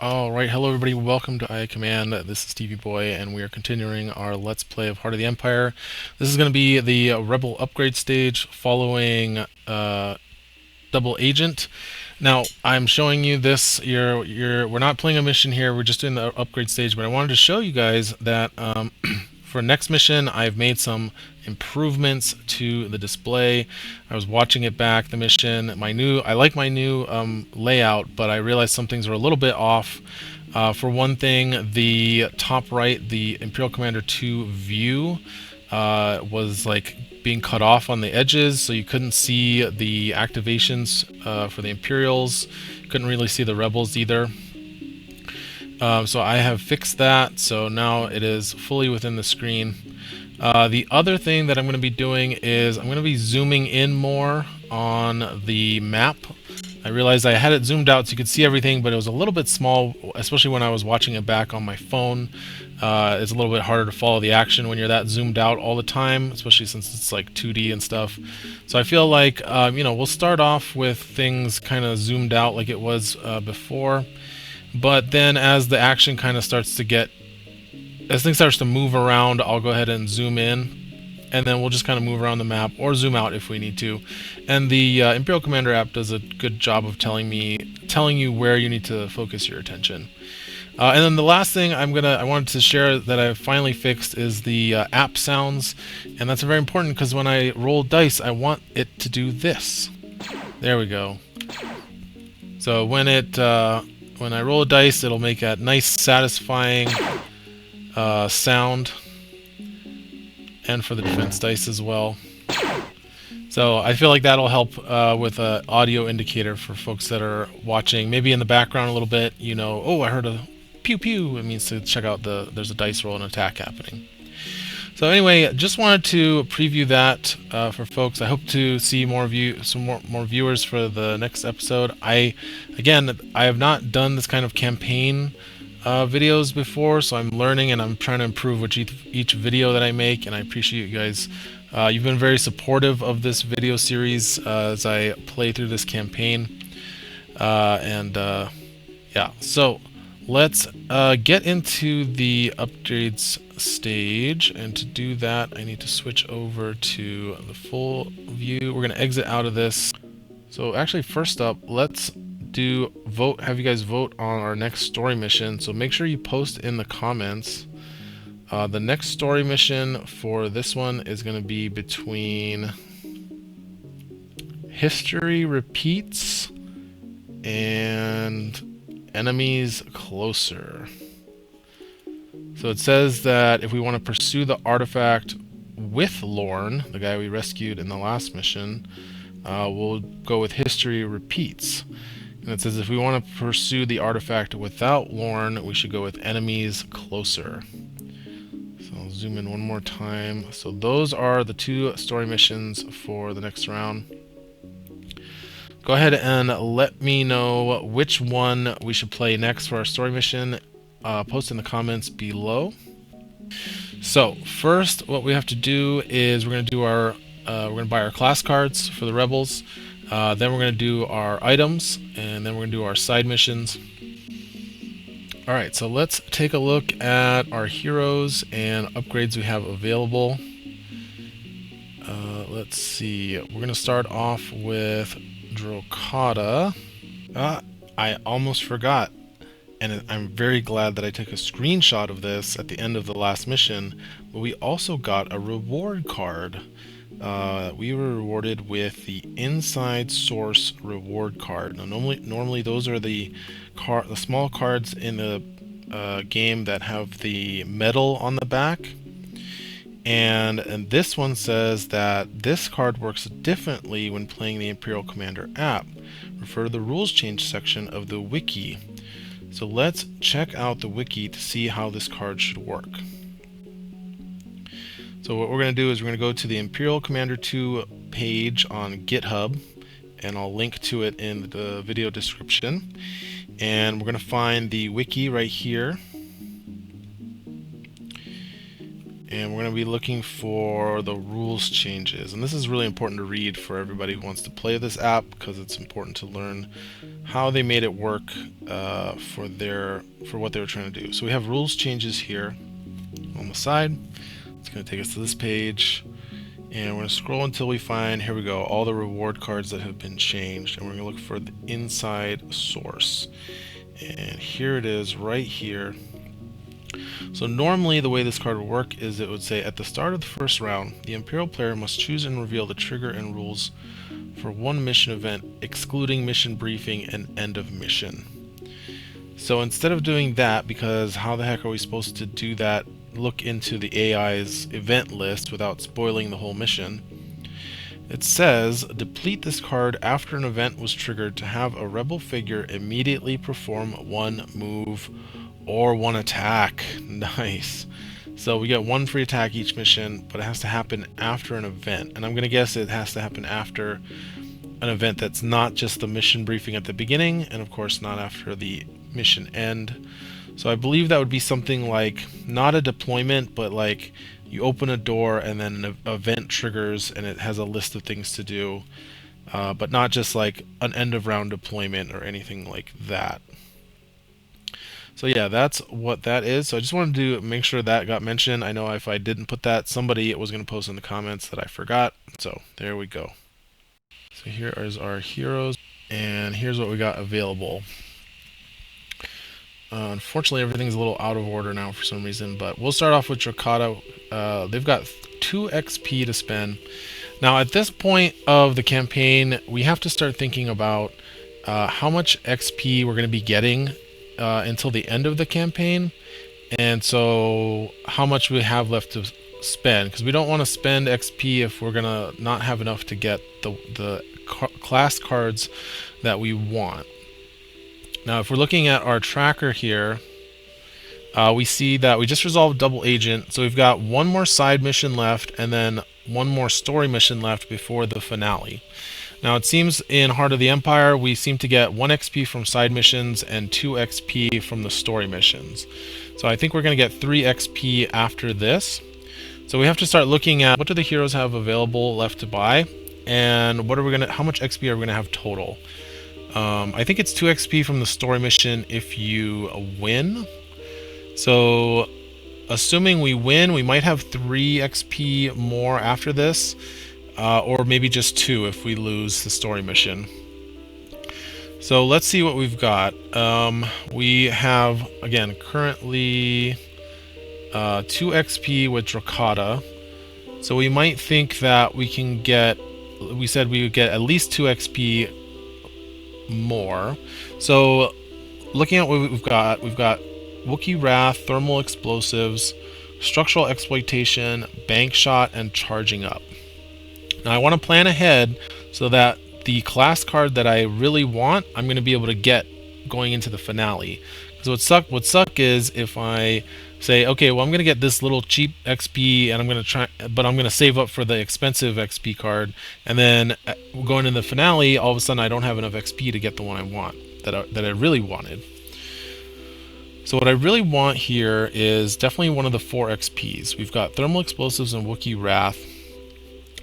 Alright, hello everybody, welcome to IA Command. This is Stevie Boy, and we are continuing our Let's Play of Heart of the Empire. This is going to be the Rebel upgrade stage following Double Agent. Now, I'm showing you this. We're not playing a mission here, we're just in the upgrade stage, but I wanted to show you guys that for next mission, I've made some improvements to the display. I was watching it back, the mission. I like my new layout, but I realized some things are a little bit off. For one thing, the top right, the Imperial Commander 2 view was like being cut off on the edges, so you couldn't see the activations for the Imperials. Couldn't really see the Rebels either. So I have fixed that, so now it is fully within the screen. The other thing that I'm going to be doing is I'm going to be zooming in more on the map. I realized I had it zoomed out so you could see everything, but it was a little bit small, especially when I was watching it back on my phone. It's a little bit harder to follow the action when you're that zoomed out all the time, especially since it's like 2D and stuff. So I feel like, we'll start off with things kind of zoomed out like it was before. But then as the action kind of starts to as things starts to move around, I'll go ahead and zoom in, and then we'll just kind of move around the map or zoom out if we need to. And the Imperial Commander app does a good job of telling you where you need to focus your attention. And then the last thing I wanted to share that I finally fixed is the app sounds, and that's very important because when I roll dice, I want it to do this. There we go. So when I roll a dice, it'll make a nice, satisfying sound, and for the defense dice as well. So I feel like that'll help with an audio indicator for folks that are watching. Maybe in the background a little bit, oh, I heard a pew pew. It means to check out there's a dice roll and attack happening. So anyway, just wanted to preview that for folks. I hope to see more viewers for the next episode. I have not done this kind of campaign videos before, so I'm learning and I'm trying to improve with each video that I make, and I appreciate you guys. You've been very supportive of this video series as I play through this campaign. Yeah, so let's get into the upgrades stage, and to do that I need to switch over to the full view. We're going to exit out of this. So actually, first up, let's have you guys vote on our next story mission. So make sure you post in the comments. The next story mission for this one is going to be between History Repeats and Enemies Closer. So it says that if we want to pursue the artifact with Lorne, the guy we rescued in the last mission, we'll go with History Repeats. And it says if we want to pursue the artifact without Lorne, we should go with Enemies Closer. So I'll zoom in one more time. So those are the two story missions for the next round. Go ahead and let me know which one we should play next for our story mission. Post in the comments below. So first, what we have to do is we're going to buy our class cards for the rebels. Then we're going to do our items, and then we're going to do our side missions. Alright, so let's take a look at our heroes and upgrades we have available. Let's see, we're going to start off with Drokata. I almost forgot, and I'm very glad that I took a screenshot of this at the end of the last mission, but we also got a reward card. We were rewarded with the Inside Source reward card. Now, normally those are the small cards in the game that have the medal on the back. And this one says that this card works differently when playing the Imperial Commander app. Refer to the rules change section of the wiki. So let's check out the wiki to see how this card should work. So what we're going to do is we're going to go to the Imperial Commander 2 page on GitHub, and I'll link to it in the video description. And we're going to find the wiki right here. and we're going to be looking for the rules changes. And this is really important to read for everybody who wants to play this app, because it's important to learn how they made it work for what they were trying to do. So we have rules changes here on the side. It's going to take us to this page, and we're going to scroll until we find, here we go, all the reward cards that have been changed, and we're going to look for the inside source. And here it is right here. So normally the way this card would work is it would say, at the start of the first round, the Imperial player must choose and reveal the trigger and rules for one mission event, excluding mission briefing and end of mission. So instead of doing that, because how the heck are we supposed to do that, look into the AI's event list without spoiling the whole mission, it says, deplete this card after an event was triggered to have a rebel figure immediately perform one move or one attack. Nice. So we get one free attack each mission, but it has to happen after an event. And I'm going to guess it has to happen after an event that's not just the mission briefing at the beginning, and of course not after the mission end. So I believe that would be something like, not a deployment, but like you open a door and then an event triggers and it has a list of things to do, but not just like an end of round deployment or anything like that. So yeah, that's what that is. So I just wanted to make sure that got mentioned. I know if I didn't put that, somebody was going to post in the comments that I forgot. So there we go. So here is our heroes, and here's what we got available. Unfortunately, everything's a little out of order now for some reason, but we'll start off with Dracata. They've got 2 XP to spend. Now, at this point of the campaign, we have to start thinking about how much XP we're going to be getting until the end of the campaign, and so how much we have left to spend, because we don't want to spend XP if we're going to not have enough to get the class cards that we want. Now, if we're looking at our tracker here, we see that we just resolved Double Agent, so we've got one more side mission left and then one more story mission left before the finale. Now, it seems in Heart of the Empire, we seem to get 1 XP from side missions and 2 XP from the story missions. So I think we're going to get 3 XP after this. So we have to start looking at, what do the heroes have available left to buy, and what are we how much XP are we going to have total? I think it's 2 XP from the story mission if you win. So assuming we win, we might have 3 XP more after this, or maybe just 2 if we lose the story mission. So let's see what we've got. We have, again, currently 2 XP with Dracata. So we might think that we can get, we said we would get at least 2 XP more. So looking at what we've got Wookiee Wrath, Thermal Explosives, Structural Exploitation, Bank Shot, and Charging Up. Now I want to plan ahead so that the class card that I really want, I'm going to be able to get going into the finale. Because what suck is if I say, okay, well, I'm going to get this little cheap XP and I'm going to try, but I'm going to save up for the expensive XP card, and then going into the finale, all of a sudden I don't have enough XP to get the one I want, that I really wanted. So what I really want here is definitely one of the 4 XPs. We've got Thermal Explosives and Wookiee Wrath.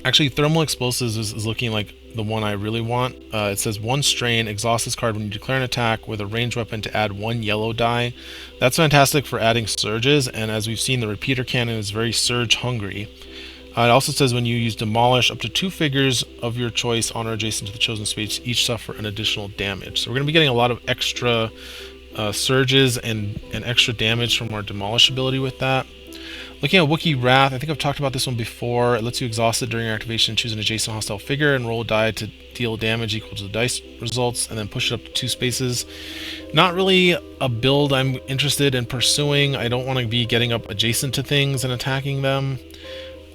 Actually, Thermal Explosives is looking like the one I really want. It says 1 strain, exhaust this card when you declare an attack with a ranged weapon to add 1 yellow die. That's fantastic for adding surges, and as we've seen, the repeater cannon is very surge hungry. It also says when you use Demolish, up to 2 figures of your choice on or adjacent to the chosen space each suffer an additional damage. So we're going to be getting a lot of extra surges and extra damage from our Demolish ability with that. Looking at Wookiee Wrath, I think I've talked about this one before. It lets you exhaust it during your activation, choose an adjacent hostile figure, and roll a die to deal damage equal to the dice results, and then push it up to 2 spaces. Not really a build I'm interested in pursuing. I don't want to be getting up adjacent to things and attacking them.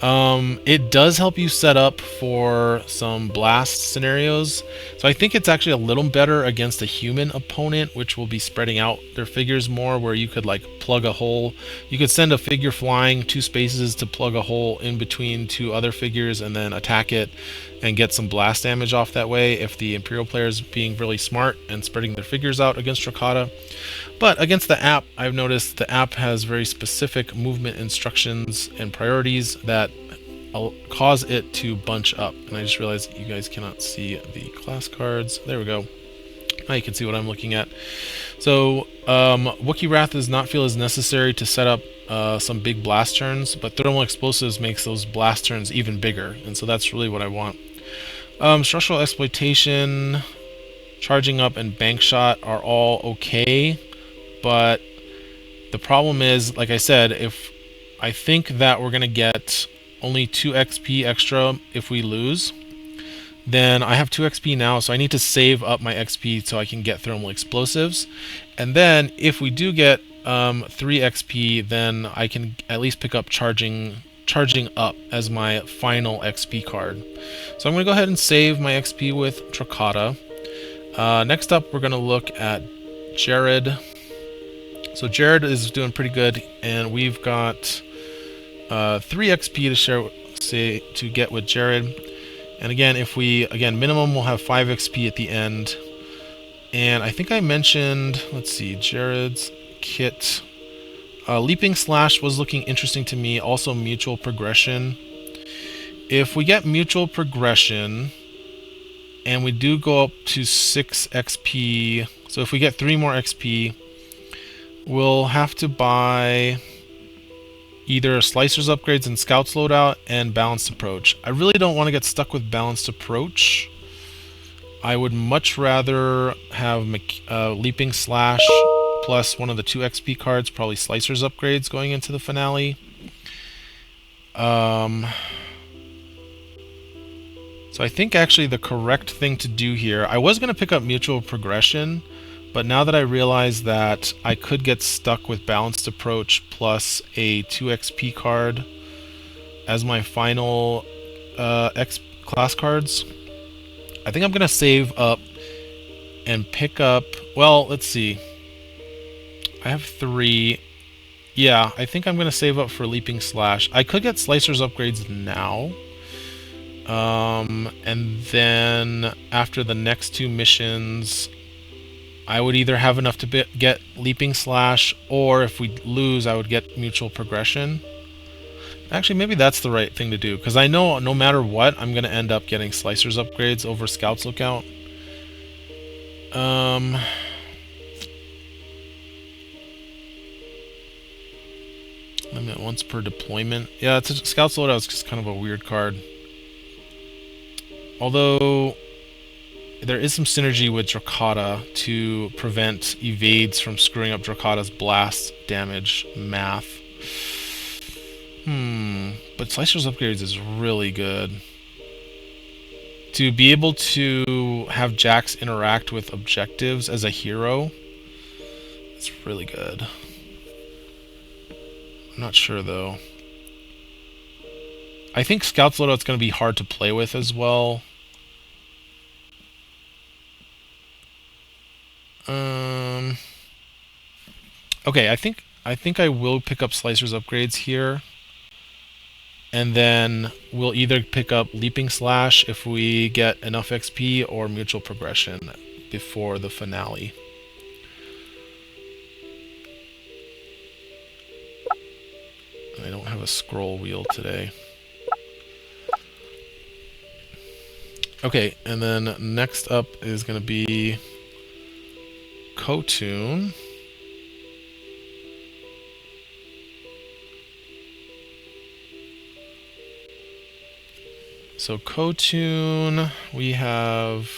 It does help you set up for some blast scenarios, so I think it's actually a little better against a human opponent, which will be spreading out their figures more, where you could like plug a hole. You could send a figure flying 2 spaces to plug a hole in between 2 other figures and then attack it and get some blast damage off that way if the Imperial player is being really smart and spreading their figures out against Dracata. But against the app, I've noticed the app has very specific movement instructions and priorities that cause it to bunch up. And I just realized you guys cannot see the class cards. There we go. Now you can see what I'm looking at. So Wookiee Wrath does not feel as necessary to set up some big blast turns, but Thermal Explosives makes those blast turns even bigger, and so that's really what I want. Structural Exploitation, Charging Up, and Bank Shot are all okay, but the problem is, like I said, if I think that we're going to get only 2 XP extra if we lose, then I have 2 XP now, so I need to save up my XP so I can get Thermal Explosives. And then if we do get 3 XP, then I can at least pick up Charging Up as my final XP card. So I'm going to go ahead and save my XP with Dracata. Next up, we're going to look at Jared. So Jared is doing pretty good, and we've got 3 XP to get with Jared. And again, if we, minimum we'll have 5 XP at the end. And I think I mentioned, let's see, Jared's kit. Leaping Slash was looking interesting to me, also Mutual Progression. If we get Mutual Progression, and we do go up to 6 XP, so if we get 3 more XP, we'll have to buy either Slicer's Upgrades and Scout's Loadout and Balanced Approach. I really don't want to get stuck with Balanced Approach. I would much rather have Leaping Slash plus one of the 2 XP cards, probably Slicer's Upgrades going into the finale. So I think actually the correct thing to do here, I was going to pick up Mutual Progression, but now that I realize that I could get stuck with Balanced Approach plus a 2 XP card as my final class cards, I think I'm going to save up and pick up, well, let's see. I have 3. Yeah, I think I'm going to save up for Leaping Slash. I could get Slicer's Upgrades now. And then after the next 2 missions, I would either have enough to get Leaping Slash, or if we lose, I would get Mutual Progression. Actually, maybe that's the right thing to do, because I know no matter what, I'm going to end up getting Slicer's Upgrades over Scout's Lookout. I mean, once per deployment. Yeah, Scout's Loadout is just kind of a weird card. Although there is some synergy with Dracata to prevent evades from screwing up Dracata's blast damage math. But Slicer's Upgrades is really good. To be able to have Jax interact with objectives as a hero, it's really good. I'm not sure though. I think Scout's Loadout's going to be hard to play with as well. Okay, I think I will pick up Slicer's Upgrades here, and then we'll either pick up Leaping Slash if we get enough XP, or Mutual Progression before the finale. I don't have a scroll wheel today. Okay, and then next up is going to be Ko-Tun. So Ko-Tun, we have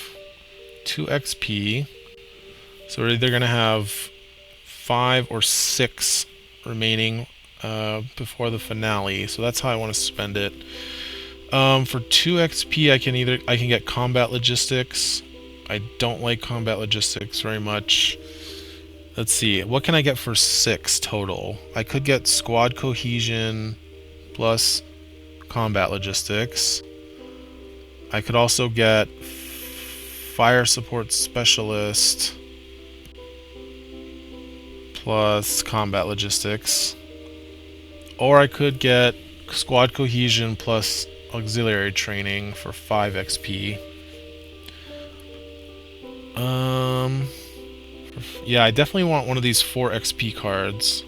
2 XP. So we're either going to have 5 or 6 remaining before the finale. So that's how I want to spend it. For 2 XP, I can get Combat Logistics. I don't like Combat Logistics very much. Let's see, what can I get for 6 total? I could get Squad Cohesion plus Combat Logistics. I could also get Fire Support Specialist plus Combat Logistics. Or I could get Squad Cohesion plus Auxiliary Training for 5 XP. Yeah, I definitely want one of these 4 XP cards.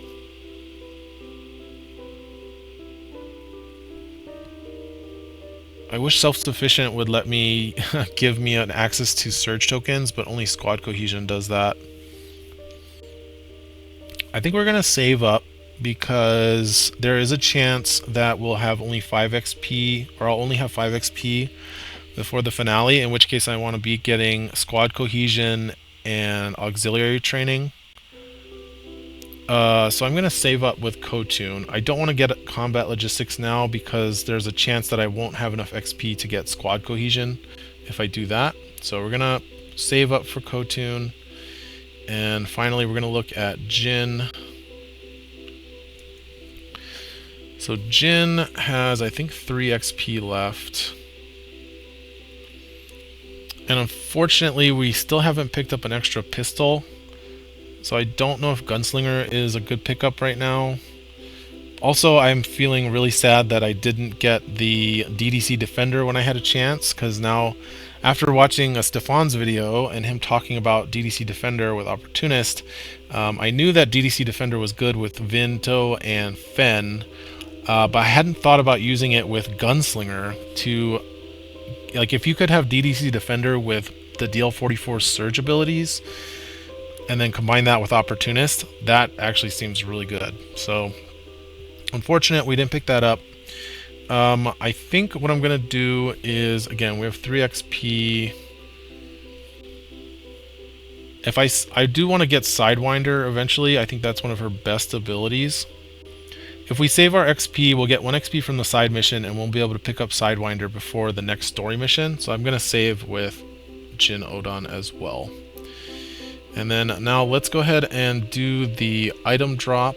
I wish self-sufficient would let me give me an access to surge tokens, but only squad cohesion does that. I think we're gonna save up because there is a chance that we'll have only 5 XP, or I'll only have 5 XP before the finale, in which case I want to be getting squad cohesion and auxiliary training. So I'm going to save up with Ko-Tun. I don't want to get combat logistics now because there's a chance that I won't have enough XP to get squad cohesion if I do that. So we're going to save up for Ko-Tun. And finally we're going to look at Jin. So Jin has, I think, 3 XP left. And unfortunately we still haven't picked up an extra pistol. So I don't know if Gunslinger is a good pickup right now. Also, I'm feeling really sad that I didn't get the DDC Defender when I had a chance, because now, after watching a Stefan's video and him talking about DDC Defender with Opportunist, I knew that DDC Defender was good with Vinto and Fen, but I hadn't thought about using it with Gunslinger to... Like, if you could have DDC Defender with the DL44 Surge abilities, and then combine that with Opportunist, that actually seems really good. So, unfortunate we didn't pick that up. I think what I'm going to do is, again, we have 3 XP. If I do want to get Sidewinder eventually. I think that's one of her best abilities. If we save our XP, we'll get 1 XP from the side mission, and we'll be able to pick up Sidewinder before the next story mission. So I'm going to save with Jin Odan as well. And then now let's go ahead and do the item drop.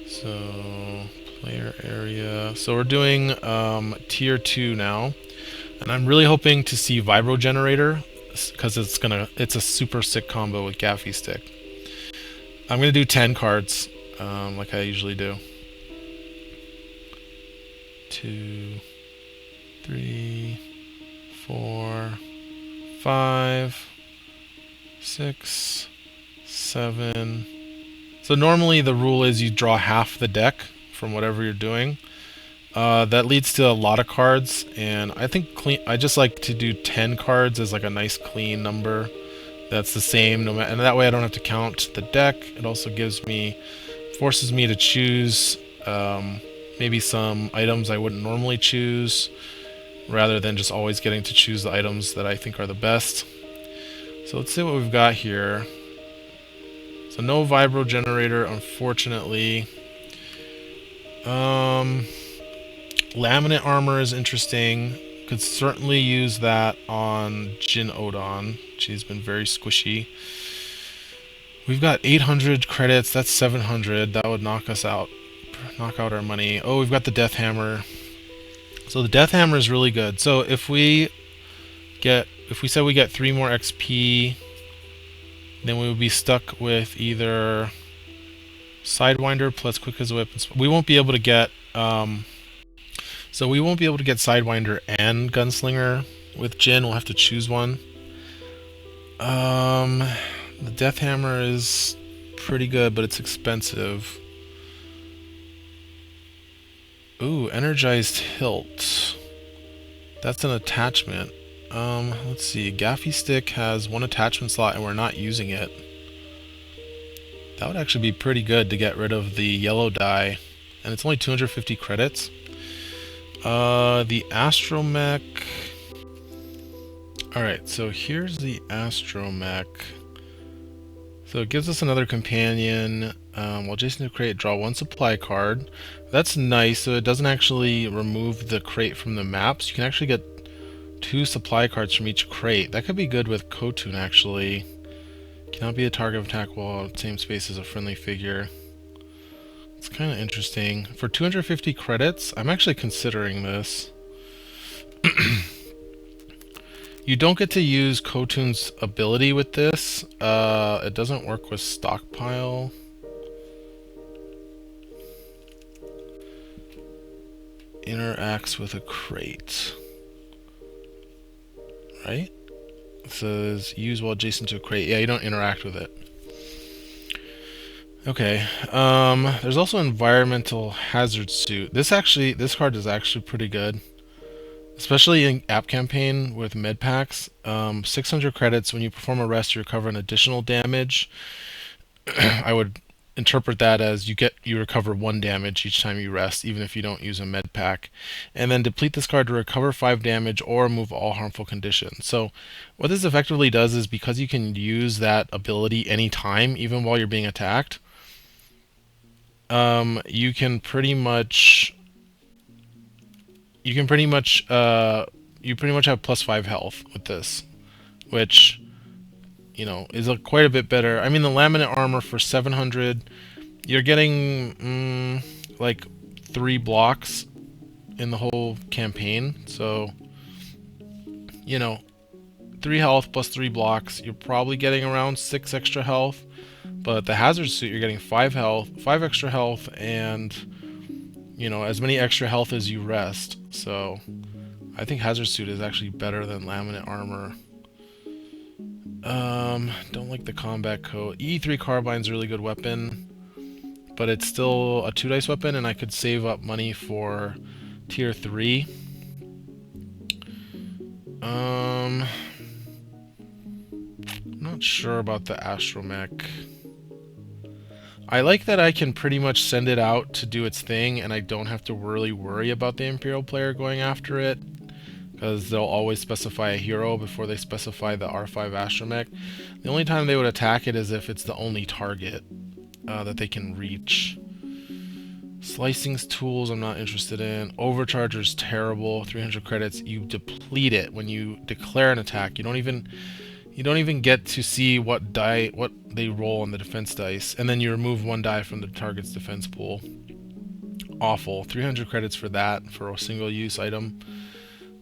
So, player area. So we're doing tier 2 now. And I'm really hoping to see Vibro Generator, because it's a super sick combo with Gaffy Stick. I'm gonna do 10 cards, like I usually do. 2, 3, 4, 5, 6, 7. So normally the rule is you draw half the deck from whatever you're doing. That leads to a lot of cards, and I think I just like to do 10 cards as like a nice clean number. That's the same, and that way I don't have to count the deck. It also forces me to choose maybe some items I wouldn't normally choose, rather than just always getting to choose the items that I think are the best. So let's see what we've got here. So no Vibro Generator, unfortunately. Laminate Armor is interesting. Could certainly use that on Jin Odan. She's been very squishy. We've got 800 credits. That's 700. That would knock us out. Knock out our money. Oh, we've got the Death Hammer. So the Death Hammer is really good. So if we said we get 3 more XP, then we would be stuck with either Sidewinder plus Quick as a Whip. We won't be able to get so we won't be able to get Sidewinder and Gunslinger with Jin. We'll have to choose one. The Death Hammer is pretty good, but it's expensive. Ooh, Energized Hilt. That's an attachment. Let's see. Gaffy Stick has 1 attachment slot and we're not using it. That would actually be pretty good to get rid of the yellow die. And it's only 250 credits. The Astromech. Alright, so here's the Astromech. So it gives us another companion. While Jason to crate, draw 1 supply card. That's nice, so it doesn't actually remove the crate from the maps. You can actually get 2 supply cards from each crate. That could be good with Ko-Tun, actually. Cannot be a target of attack while same space as a friendly figure. It's kind of interesting. For 250 credits, I'm actually considering this. You don't get to use Ko-Tun's ability with this. It doesn't work with Stockpile. Interacts with a crate. right? It says use while adjacent to a crate. Yeah, you don't interact with it. Okay. There's also environmental hazard suit. This card is actually pretty good, especially in app campaign with med packs. 600 credits when you perform a rest, you recover an additional damage. I would interpret that as you recover 1 damage each time you rest, even if you don't use a med pack. And then deplete this card to recover 5 damage or remove all harmful conditions. So what this effectively does is, because you can use that ability anytime, even while you're being attacked, you can pretty much you pretty much have +5 health with this, which is quite a bit better. I mean, the laminate armor for 700, you're getting like 3 blocks in the whole campaign. So 3 health plus 3 blocks, you're probably getting around 6 extra health. But the hazard suit, you're getting 5 health, 5 extra health, and as many extra health as you rest. So I think hazard suit is actually better than laminate armor. Don't like the combat coat. E3 carbine's a really good weapon, but it's still a 2-dice weapon, and I could save up money for tier 3. I'm not sure about the astromech. I like that I can pretty much send it out to do its thing, and I don't have to really worry about the Imperial player going after it, because they'll always specify a hero before they specify the R5 astromech. The only time they would attack it is if it's the only target that they can reach. Slicing's tools I'm not interested in. Overcharger's terrible. 300 credits. You deplete it when you declare an attack. You don't even get to see what they roll on the defense dice, and then you remove 1 die from the target's defense pool. Awful. 300 credits for that, for a single use item,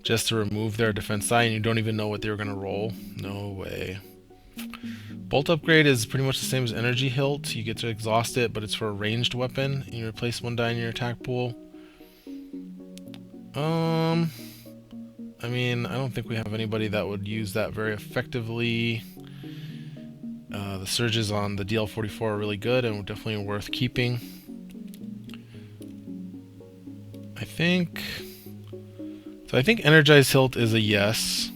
just to remove their defense die, and you don't even know what they were going to roll. No way. Bolt upgrade is pretty much the same as energy hilt. You get to exhaust it, but it's for a ranged weapon, and you replace 1 die in your attack pool. I mean, I don't think we have anybody that would use that very effectively. The surges on the DL44 are really good and definitely worth keeping. I think Energized Hilt is a yes.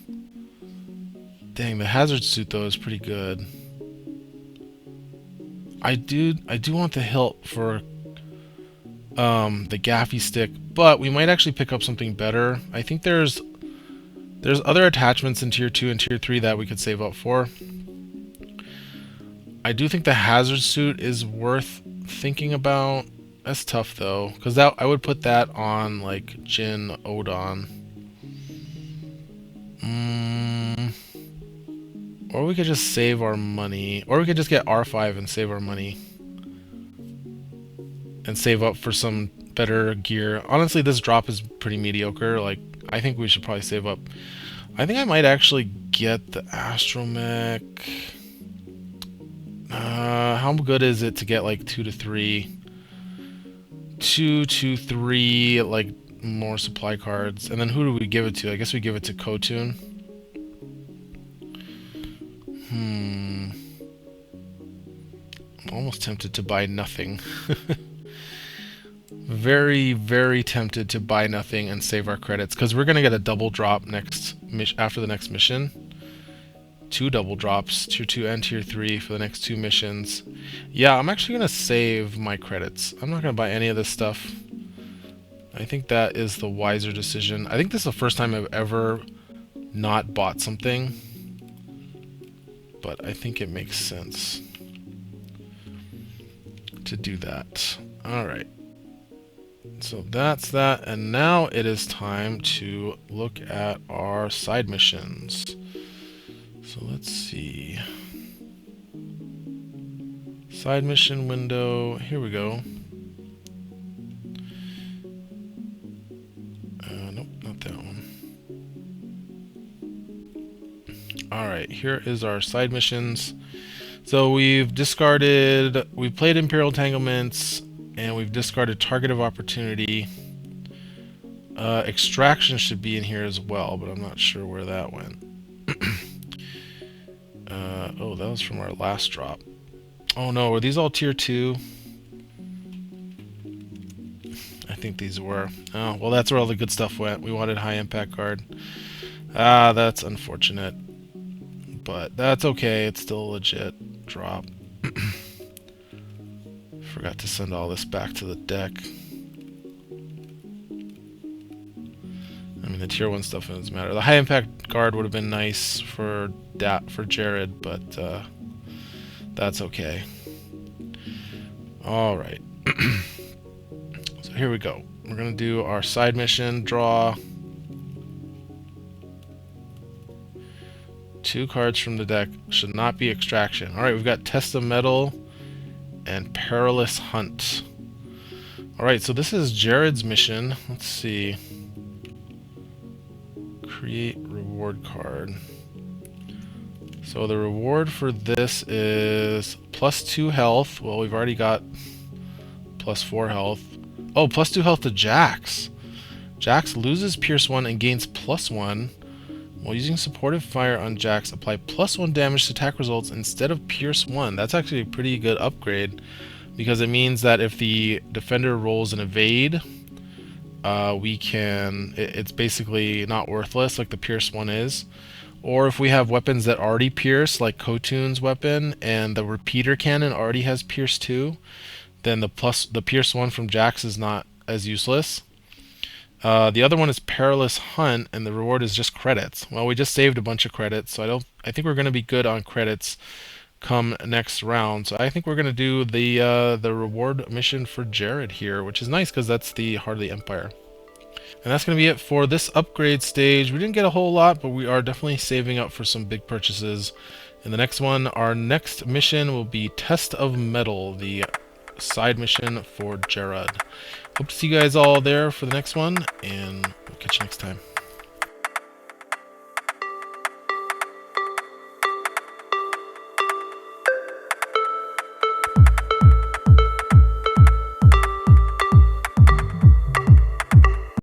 Dang, the hazard suit though is pretty good. I do want the hilt for the gaffy stick, but we might actually pick up something better. I think there's other attachments in tier 2 and tier 3 that we could save up for. I do think the hazard suit is worth thinking about. That's tough though, because I would put that on like Jin Odon. Or we could just save our money, or we could just get R5 and save our money and save up for some better gear. Honestly, this drop is pretty mediocre. Like, I think we should probably save up. I think I might actually get the astromech. How good is it to get like 2 to 3? 2 to 3, like, more supply cards. And then who do we give it to? I guess we give it to Ko-Tun. I'm almost tempted to buy nothing. Very, very tempted to buy nothing and save our credits, because we're going to get a double drop after the next mission. 2 double drops, tier 2 and tier 3 for the next 2 missions. Yeah, I'm actually going to save my credits. I'm not going to buy any of this stuff. I think that is the wiser decision. I think this is the first time I've ever not bought something, but I think it makes sense to do that. Alright. So that's that, and now it is time to look at our side missions. So let's see. Side mission window, here we go. Nope, not that one. Alright, here is our side missions. So we've played Imperial Entanglements, and we've discarded Target of Opportunity. Extraction should be in here as well, but I'm not sure where that went. Oh, that was from our last drop. Oh no, were these all tier 2? I think these were. Oh, well, that's where all the good stuff went. We wanted high impact guard. Ah, that's unfortunate. But that's okay. It's still a legit drop. Forgot to send all this back to the deck. I mean, the tier 1 stuff doesn't matter. The high impact guard would have been nice for Jared, but that's okay. Alright. So here we go. We're going to do our side mission, draw 2 cards from the deck. Should not be extraction. Alright, we've got Test of Metal and Perilous Hunt. Alright, so this is Jared's mission. Let's see. Create reward card. So the reward for this is +2 health. Well, we've already got +4 health. Oh, +2 health to Jax. Jax loses Pierce 1 and gains +1. While using supportive fire on Jax, apply +1 damage to attack results instead of Pierce 1. That's actually a pretty good upgrade, because it means that if the defender rolls an evade, it's basically not worthless like the Pierce 1 is. Or if we have weapons that already pierce, like Ko-Tun's weapon, and the repeater cannon already has Pierce 2, then the Pierce 1 from Jax is not as useless. The other one is Perilous Hunt, and the reward is just credits. Well, we just saved a bunch of credits, so I think we're going to be good on credits come next round. So I think we're going to do the reward mission for Jared here, which is nice because that's the Heart of the Empire. And that's going to be it for this upgrade stage. We didn't get a whole lot, but we are definitely saving up for some big purchases. In the next one, our next mission will be Test of Metal, the side mission for Jared. Hope to see you guys all there for the next one, and we'll catch you next time.